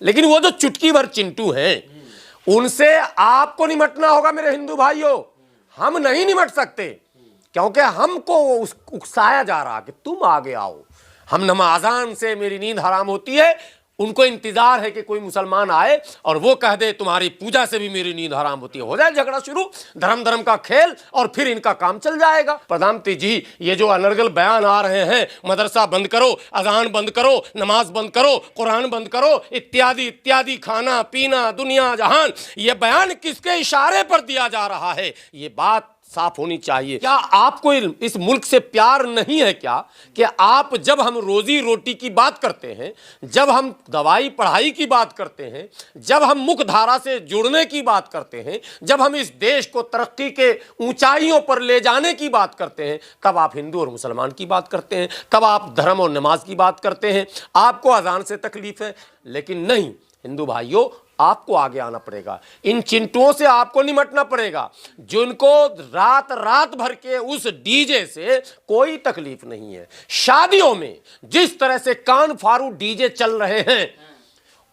लेकिन वो जो चुटकी भर चिंटू हैं, उनसे आपको निमटना होगा मेरे हिंदू भाइयों। हम नहीं निमट सकते, क्योंकि हमको उकसाया जा रहा कि तुम आगे आओ। हम नमाज़ान से मेरी नींद हराम होती है, उनको इंतजार है कि कोई मुसलमान आए और वो कह दे तुम्हारी पूजा से भी मेरी नींद हराम होती है। हो जाए झगड़ा शुरू, धर्म धर्म का खेल, और फिर इनका काम चल जाएगा। प्रधानमंत्री जी, ये जो अनर्गल बयान आ रहे हैं, मदरसा बंद करो, अजान बंद करो, नमाज बंद करो, कुरान बंद करो, इत्यादि इत्यादि, खाना पीना दुनिया जहान, ये बयान किसके इशारे पर दिया जा रहा है? ये बात साफ होनी चाहिए। क्या आपको इस मुल्क से प्यार नहीं है क्या कि आप, जब हम रोजी रोटी की बात करते हैं, जब हम दवाई पढ़ाई की बात करते हैं, जब हम मुख्य धारा से जुड़ने की बात करते हैं, जब हम इस देश को तरक्की के ऊंचाइयों पर ले जाने की बात करते हैं, तब आप हिंदू और मुसलमान की बात करते हैं, तब आप धर्म और नमाज की बात करते हैं, आपको अजान से तकलीफ है। लेकिन नहीं हिंदू भाइयों, आपको आगे आना पड़ेगा, इन चिंटुओं से आपको निमटना पड़ेगा, जिनको रात रात भर के उस डीजे से कोई तकलीफ नहीं है। शादियों में जिस तरह से कान फारू डीजे चल रहे हैं,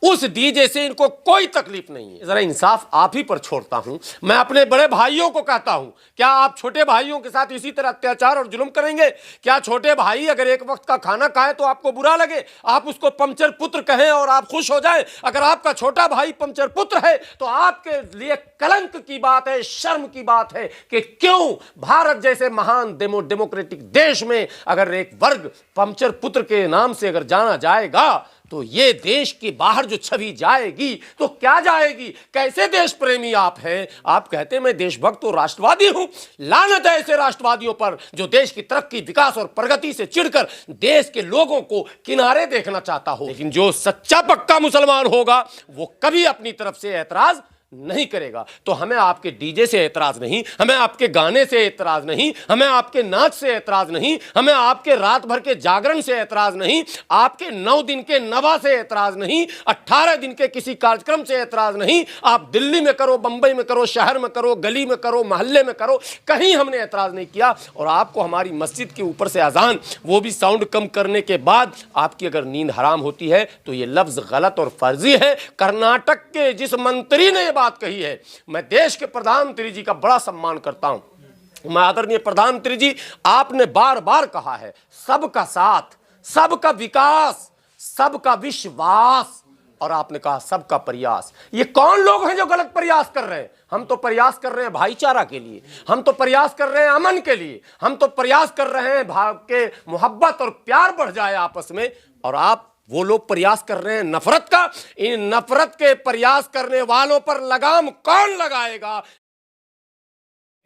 उस डीजे से इनको कोई तकलीफ नहीं है। जरा इंसाफ आप ही पर छोड़ता हूं। मैं अपने बड़े भाइयों को कहता हूं, क्या आप छोटे भाइयों के साथ इसी तरह अत्याचार और जुल्म करेंगे? क्या छोटे भाई अगर एक वक्त का खाना खाए तो आपको बुरा लगे, आप उसको पंचर पुत्र कहें और आप खुश हो जाएं? अगर आपका छोटा भाई पंचर पुत्र है तो आपके लिए कलंक की बात है, शर्म की बात है कि क्यों भारत जैसे महान डेमोक्रेटिक देश में अगर एक वर्ग पंचर पुत्र के नाम से अगर जाना जाएगा तो ये देश के बाहर जो छवि जाएगी तो क्या जाएगी? कैसे देश प्रेमी आप हैं? आप कहते हैं मैं देशभक्त और राष्ट्रवादी हूं। लानत है ऐसे राष्ट्रवादियों पर जो देश की तरक्की, विकास और प्रगति से चिढ़कर देश के लोगों को किनारे देखना चाहता हो। लेकिन जो सच्चा पक्का मुसलमान होगा वो कभी अपनी तरफ से ऐतराज नहीं करेगा। तो हमें आपके डीजे से ऐतराज नहीं, हमें आपके गाने से ऐतराज नहीं, हमें आपके नाच से ऐतराज नहीं, हमें आपके रात भर के जागरण से ऐतराज नहीं, आपके 9 दिन के नवा से ऐतराज नहीं, 18 दिन के किसी कार्यक्रम से ऐतराज नहीं। आप दिल्ली में करो, बंबई में करो, शहर में करो, गली में करो, मोहल्ले में करो, कहीं हमने ऐतराज नहीं किया। और आपको हमारी मस्जिद के ऊपर से अजान, वो भी साउंड कम करने के बाद आपकी अगर नींद हराम होती है तो ये लफ्ज गलत और फर्जी है। कर्नाटक के जिस मंत्री ने बात कही है, मैं देश के प्रधानमंत्री जी का बड़ा सम्मान करता हूं। मैं आदरणीय प्रधानमंत्री जी, आपने बार बार कहा है सबका साथ, सबका विकास, सबका विश्वास, और आपने कहा सबका प्रयास। ये कौन लोग हैं जो गलत प्रयास कर रहे हैं? हम तो प्रयास कर रहे हैं भाईचारा के लिए, हम तो प्रयास कर रहे हैं अमन के लिए, हम तो प्रयास कर रहे हैं भाव के मोहब्बत और प्यार बढ़ जाए आपस में। और आप वो लोग प्रयास कर रहे हैं नफरत का। इन नफरत के प्रयास करने वालों पर लगाम कौन लगाएगा?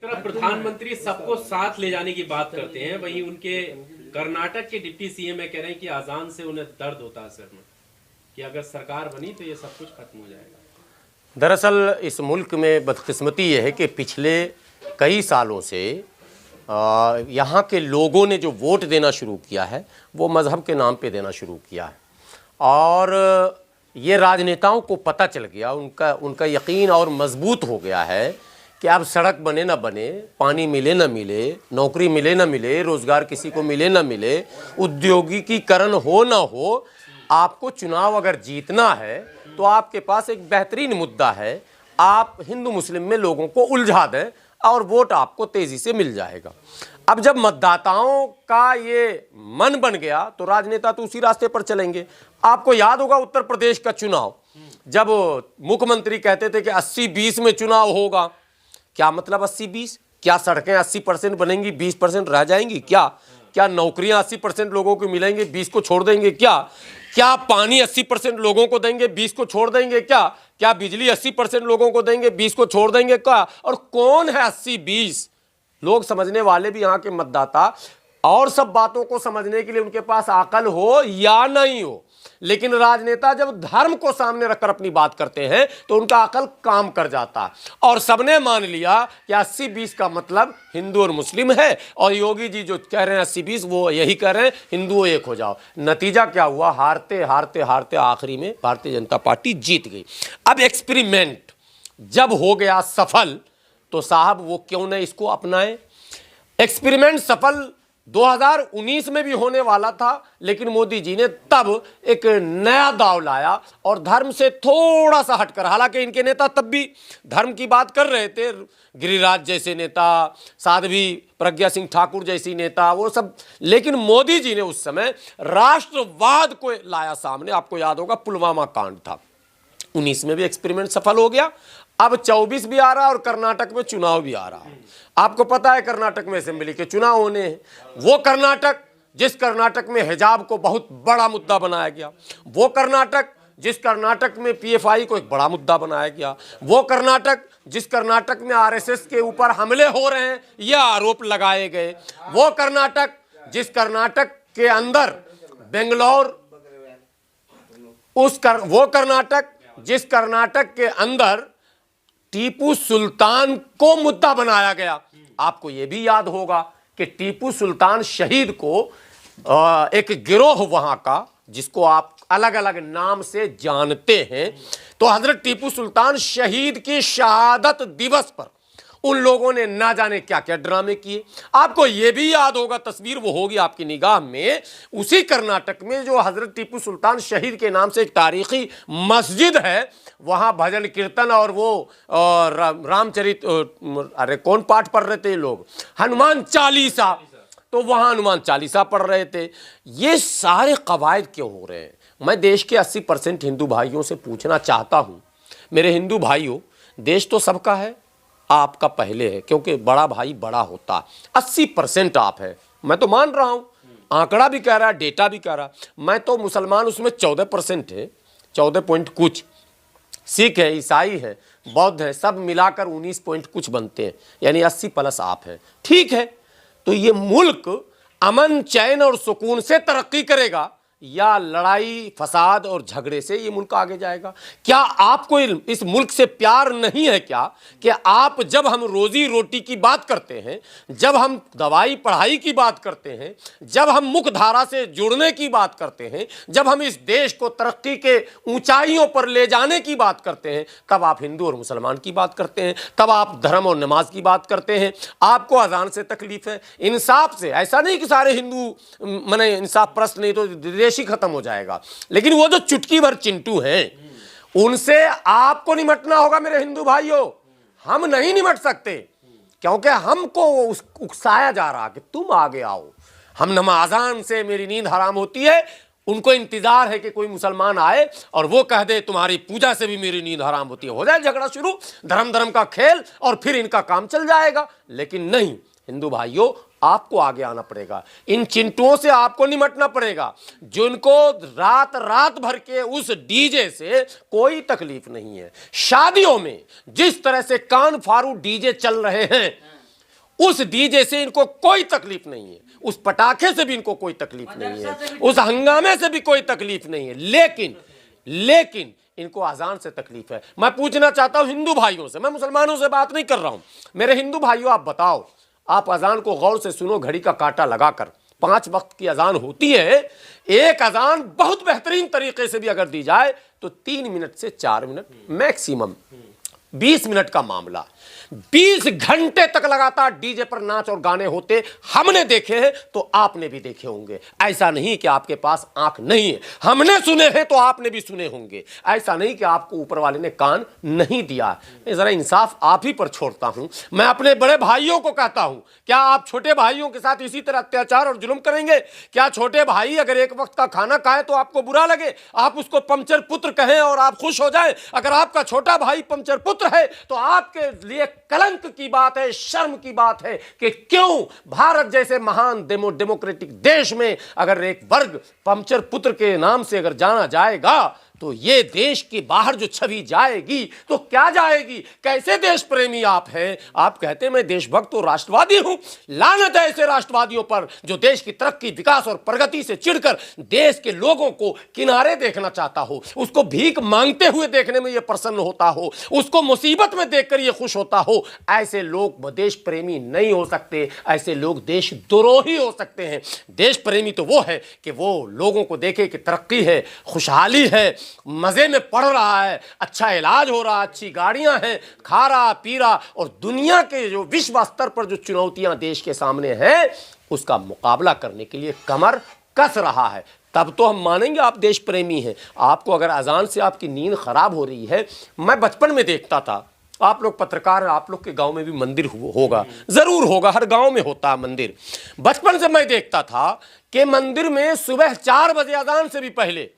तरफ प्रधानमंत्री सबको साथ ले जाने की बात करते हैं, वहीं उनके कर्नाटक के डिप्टी सीएम कह रहे हैं कि अजान से उन्हें दर्द होता है सिर में, कि अगर सरकार बनी तो ये सब कुछ खत्म हो जाएगा। दरअसल इस मुल्क में बदकिस्मती यह है कि पिछले कई सालों से यहाँ के लोगों ने जो वोट देना शुरू किया है वो मज़हब के नाम पे देना शुरू किया है, और ये राजनेताओं को पता चल गया, उनका यकीन और मजबूत हो गया है कि अब सड़क बने ना बने, पानी मिले ना मिले, नौकरी मिले ना मिले, रोज़गार किसी को मिले ना मिले, औद्योगिकीकरण हो ना हो, आपको चुनाव अगर जीतना है तो आपके पास एक बेहतरीन मुद्दा है, आप हिंदू मुस्लिम में लोगों को उलझा दें और वोट आपको तेज़ी से मिल जाएगा। अब जब मतदाताओं का ये मन बन गया तो राजनेता तो उसी रास्ते पर चलेंगे। आपको याद होगा उत्तर प्रदेश का चुनाव, जब मुख्यमंत्री कहते थे कि 80-20 में चुनाव होगा। क्या मतलब 80-20? क्या सड़कें 80% बनेंगी, 20% रह जाएंगी? क्या नौकरियां 80% लोगों को मिलेंगी, 20 को छोड़ देंगे? क्या पानी 80% लोगों को देंगे, 20 को छोड़ देंगे? क्या बिजली 80% लोगों को देंगे, 20 को छोड़ देंगे? क्या? और कौन है 80-20? लोग समझने वाले भी यहाँ के मतदाता, और सब बातों को समझने के लिए उनके पास अकल हो या नहीं हो, लेकिन राजनेता जब धर्म को सामने रखकर अपनी बात करते हैं तो उनका अकल काम कर जाता। और सबने मान लिया कि 80-20 का मतलब हिंदू और मुस्लिम है, और योगी जी जो कह रहे हैं 80-20 वो यही कह रहे हैं हिंदू एक हो जाओ। नतीजा क्या हुआ? हारते हारते हारते आखिरी में भारतीय जनता पार्टी जीत गई। अब एक्सपेरिमेंट जब हो गया सफल तो साहब वो क्यों न इसको अपनाए। एक्सपेरिमेंट सफल 2019 में भी होने वाला था, लेकिन मोदी जी ने तब एक नया दाव लाया और धर्म से थोड़ा सा हटकर, हालांकि इनके नेता तब भी धर्म की बात कर रहे थे, गिरिराज जैसे नेता, साध्वी प्रज्ञा सिंह ठाकुर जैसी नेता, वो सब, लेकिन मोदी जी ने उस समय राष्ट्रवाद को लाया सामने। आपको याद होगा पुलवामा कांड था, 19 में भी एक्सपेरिमेंट सफल हो गया, अब 24 भी आ रहा और कर्नाटक में चुनाव भी आ रहा। आपको पता है कर्नाटक में असेंबली के चुनाव होने हैं। वो कर्नाटक जिस कर्नाटक में हिजाब को बहुत बड़ा मुद्दा बनाया गया, वो कर्नाटक जिस कर्नाटक में पीएफआई को एक बड़ा मुद्दा बनाया गया, वो कर्नाटक जिस कर्नाटक में आरएसएस के ऊपर हमले हो रहे हैं यह आरोप लगाए गए, वो कर्नाटक जिस कर्नाटक के अंदर बेंगलोर, वो कर्नाटक जिस कर्नाटक के अंदर टीपू सुल्तान को मुद्दा बनाया गया। आपको यह भी याद होगा कि टीपू सुल्तान शहीद को एक गिरोह वहां का, जिसको आप अलग अलग नाम से जानते हैं, तो हजरत टीपू सुल्तान शहीद की शहादत दिवस पर उन लोगों ने ना जाने क्या क्या ड्रामे किए। आपको यह भी याद होगा, तस्वीर वो होगी आपकी निगाह में, उसी कर्नाटक में जो हजरत टीपू सुल्तान शहीद के नाम से एक तारीखी मस्जिद है, वहां भजन कीर्तन और वो रामचरित, अरे कौन पाठ पढ़ रहे थे लोग, हनुमान चालीसा, तो वहां हनुमान चालीसा पढ़ रहे थे। ये सारे कवायद क्यों हो रहे हैं? मैं देश के 80% हिंदू भाइयों से पूछना चाहता हूं, मेरे हिंदू भाइयों, देश तो सबका है, आपका पहले है, क्योंकि बड़ा भाई बड़ा होता है। 80% आप है, मैं तो मान रहा हूं, आंकड़ा भी कह रहा है, डेटा भी कह रहा है। मैं तो मुसलमान उसमें 14% है, 14 पॉइंट कुछ, सिख है, ईसाई है, बौद्ध है, सब मिलाकर 19 पॉइंट कुछ बनते हैं, यानी 80+ आप है। ठीक है, तो ये मुल्क अमन चैन और सुकून से तरक्की करेगा या लड़ाई फसाद और झगड़े से ये मुल्क आगे जाएगा? क्या आपको इस मुल्क से प्यार नहीं है क्या कि आप, जब हम रोजी रोटी की बात करते हैं, जब हम दवाई पढ़ाई की बात करते हैं, जब हम मुख्य धारा से जुड़ने की बात करते हैं, जब हम इस देश को तरक्की के ऊंचाइयों पर ले जाने की बात करते हैं, तब आप हिंदू और मुसलमान की बात करते हैं, तब आप धर्म और नमाज की बात करते हैं। आपको अजान से तकलीफ है, इंसाफ से। ऐसा नहीं कि सारे हिंदू माने इंसाफ परस्त, नहीं तो देश ही खत्म हो जाएगा। लेकिन वो जो चुटकी भर चिंटू हैं, उनसे आपको निमटना होगा मेरे हिंदू भाइयों। हम नहीं निमट सकते, क्योंकि हमको उकसाया जा रहा कि तुम आगे आओ। हम नमाज़ान से मेरी नींद हराम होती है, उनको इंतजार है कि कोई मुसलमान आए और वो कह दे तुम्हारी पूजा से भी मेरी नींद हराम होती है, हो जाए झगड़ा शुरू, धर्म का खेल, और फिर इनका काम चल जाएगा। लेकिन नहीं हिंदू भाइयों, आपको आगे आना पड़ेगा, इन चिंटुओं से आपको निमटना पड़ेगा, जिनको रात भर के उस डीजे से कोई तकलीफ नहीं है। शादियों में जिस तरह से कान फारू डीजे चल रहे हैं, उस डीजे से इनको कोई तकलीफ नहीं है, उस पटाखे से भी इनको कोई तकलीफ नहीं है, उस हंगामे से भी कोई तकलीफ नहीं है। लेकिन इनको अजान से तकलीफ है। मैं पूछना चाहता हूं हिंदू भाइयों से, मैं मुसलमानों से बात नहीं कर रहा हूं। मेरे हिंदू भाइयों, आप बताओ, आप अजान को गौर से सुनो, घड़ी का कांटा लगाकर। 5 वक्त की अजान होती है। एक अजान बहुत बेहतरीन तरीके से भी अगर दी जाए तो 3 मिनट से 4 मिनट, मैक्सिमम 20 मिनट का मामला। 20 घंटे तक लगातार डीजे पर नाच और गाने होते हमने देखे हैं, तो आपने भी देखे होंगे। ऐसा नहीं कि आपके पास आंख नहीं है, हमने सुने हैं तो आपने भी सुने होंगे। ऐसा नहीं कि आपको ऊपर वाले ने कान नहीं दिया। जरा इंसाफ आप ही पर छोड़ता हूं। मैं अपने बड़े भाइयों को कहता हूं, क्या आप छोटे भाइयों के साथ इसी तरह अत्याचार और जुल्म करेंगे? क्या छोटे भाई अगर एक वक्त का खाना खाए तो आपको बुरा लगे, आप उसको पंचर पुत्र कहें और आप खुश हो जाए? अगर आपका छोटा भाई पंचर पुत्र है तो आपके लिए कलंक की बात है, शर्म की बात है कि क्यों भारत जैसे महान डेमोक्रेटिक देश में अगर एक वर्ग पंचर पुत्र के नाम से अगर जाना जाएगा तो ये देश के बाहर जो छवि जाएगी तो क्या जाएगी? कैसे देश प्रेमी आप हैं? आप कहते हैं मैं देशभक्त और राष्ट्रवादी हूं। लानत है ऐसे राष्ट्रवादियों पर जो देश की तरक्की, विकास और प्रगति से चिढ़कर देश के लोगों को किनारे देखना चाहता हो, उसको भीख मांगते हुए देखने में यह प्रसन्न होता हो, उसको मुसीबत में देखकर यह खुश होता हो। ऐसे लोग देश प्रेमी नहीं हो सकते, ऐसे लोग देशद्रोही हो सकते हैं। देश प्रेमी तो वो है कि वो लोगों को देखे कि तरक्की है, खुशहाली है, मजे में पढ़ रहा है, अच्छा इलाज हो रहा, अच्छी गाड़ियां हैं, खा रहा पी रहा, और दुनिया के जो विश्व स्तर पर जो चुनौतियां देश के सामने हैं उसका मुकाबला करने के लिए कमर कस रहा है, तब तो हम मानेंगे आप देश प्रेमी हैं। आपको अगर अजान से आपकी नींद खराब हो रही है, मैं बचपन में देखता था, आप लोग पत्रकार हैं, आप लोग के गांव में भी मंदिर होगा, जरूर होगा, हर गांव में होता है मंदिर। बचपन से मैं देखता था कि मंदिर में सुबह 4 बजे अजान से भी पहले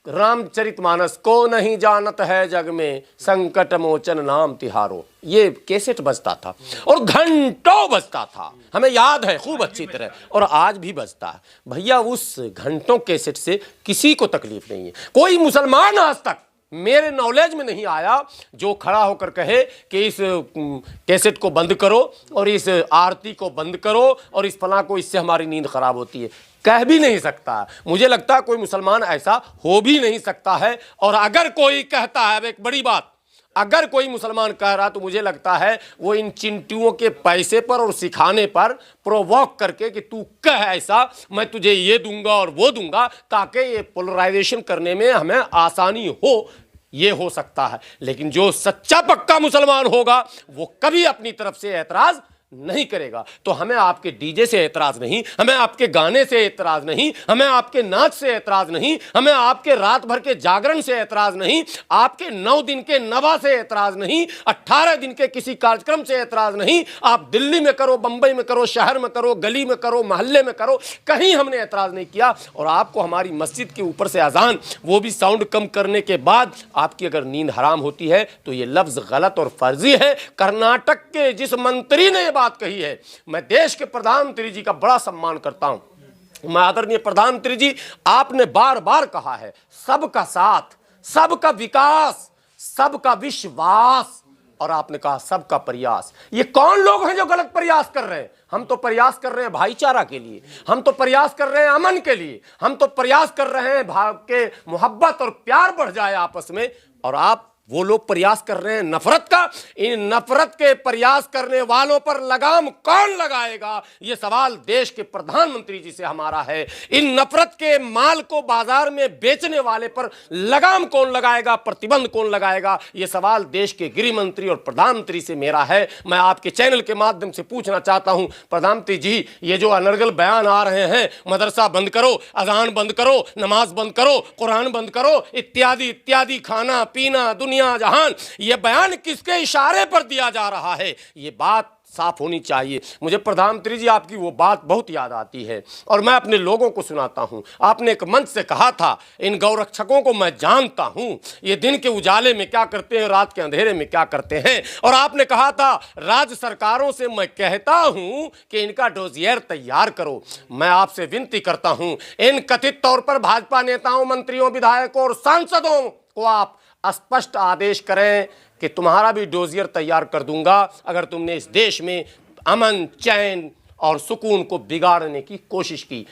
रामचरितमानस को नहीं जानत है जग में, संकट मोचन नाम तिहारो, ये कैसेट बजता था और घंटों बजता था, हमें याद है खूब अच्छी तरह, और आज भी बजता है। भैया उस घंटों कैसेट से किसी को तकलीफ नहीं है। कोई मुसलमान आज तक मेरे नॉलेज में नहीं आया जो खड़ा होकर कहे कि इस कैसेट को बंद करो और इस आरती को बंद करो और इस फलां को, इससे हमारी नींद खराब होती है। कह भी नहीं सकता, मुझे लगता है कोई मुसलमान ऐसा हो भी नहीं सकता है। और अगर कोई कहता है, एक बड़ी बात, अगर कोई मुसलमान कह रहा तो मुझे लगता है वो इन चिंटुओं के पैसे पर और सिखाने पर प्रोवोक करके कि तू कह ऐसा, मैं तुझे ये दूंगा और वो दूंगा, ताकि ये पोलराइजेशन करने में हमें आसानी हो, ये हो सकता है। लेकिन जो सच्चा पक्का मुसलमान होगा वो कभी अपनी तरफ से एतराज नहीं करेगा। तो हमें आपके डीजे से एतराज नहीं, हमें आपके गाने से एतराज नहीं, हमें आपके नाच से एतराज नहीं, हमें आपके रात भर के जागरण से एतराज नहीं, आपके 9 दिन के नवा से एतराज नहीं, 18 दिन के किसी कार्यक्रम से एतराज नहीं। आप दिल्ली में करो, बंबई में करो, शहर में करो, गली में करो, मोहल्ले में करो, कहीं हमने एतराज नहीं किया। और आपको हमारी मस्जिद के ऊपर से अजान, वो भी साउंड कम करने के बाद आपकी अगर नींद हराम होती है तो ये लफ्ज गलत और फर्जी है। कर्नाटक के जिस मंत्री ने बात कही है, मैं देश के प्रधानमंत्री जी का बड़ा सम्मान करता हूं। मैं आदरणीय प्रधानमंत्री जी, आपने बार बार कहा है सबका साथ, सबका विकास, सबका विश्वास, और आपने कहा सबका प्रयास। ये कौन लोग हैं जो गलत प्रयास कर रहे हैं? हम तो प्रयास कर रहे हैं भाईचारा के लिए, हम तो प्रयास कर रहे हैं अमन के लिए, हम तो प्रयास कर रहे हैं भाव के मोहब्बत और प्यार बढ़ जाए आपस में। और आप वो लोग प्रयास कर रहे हैं नफरत का। इन नफरत के प्रयास करने वालों पर लगाम कौन लगाएगा, ये सवाल देश के प्रधानमंत्री जी से हमारा है। इन नफरत के माल को बाजार में बेचने वाले पर लगाम कौन लगाएगा, प्रतिबंध कौन लगाएगा, ये सवाल देश के गृह मंत्री और प्रधानमंत्री से मेरा है। मैं आपके चैनल के माध्यम से पूछना चाहता हूं प्रधानमंत्री जी, ये जो अनर्गल बयान आ रहे हैं, मदरसा बंद करो, अजान बंद करो, नमाज बंद करो, कुरान बंद करो, इत्यादि इत्यादि, खाना पीना दुनिया जहान, ये बयान किसके इशारे पर दिया जा रहा है, ये बात साफ होनी चाहिए। मुझे प्रधानमंत्री जी आपकी वो बात बहुत याद आती है और मैं अपने लोगों को सुनाता हूं। आपने एक मंच से कहा था, इन गौरक्षकों को मैं जानता हूं, ये दिन के उजाले में क्या करते हैं, रात के अंधेरे में क्या करते हैं। और आपने कहा था राज्य सरकारों से मैं कहता हूं कि इनका डोजियर तैयार करो। मैं आपसे विनती करता हूं, इन कथित तौर पर भाजपा नेताओं, मंत्रियों, विधायकों और सांसदों को आप स्पष्ट आदेश करें कि तुम्हारा भी डोजियर तैयार कर दूंगा अगर तुमने इस देश में अमन, चैन और सुकून को बिगाड़ने की कोशिश की।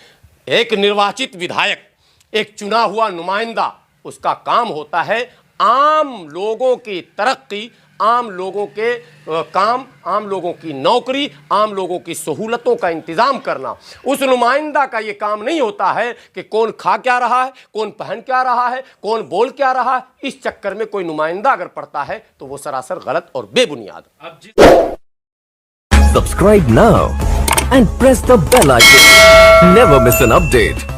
एक निर्वाचित विधायक, एक चुना हुआ नुमाइंदा, उसका काम होता है आम लोगों की तरक्की, आम लोगों के काम, आम लोगों की नौकरी, आम लोगों की सहूलतों का इंतजाम करना। उस नुमाइंदा का ये काम नहीं होता है कि कौन खा क्या रहा है, कौन पहन क्या रहा है, कौन बोल क्या रहा है। इस चक्कर में कोई नुमाइंदा अगर पड़ता है तो वो सरासर गलत और बेबुनियाद। Subscribe now and press the bell icon. Never miss an update.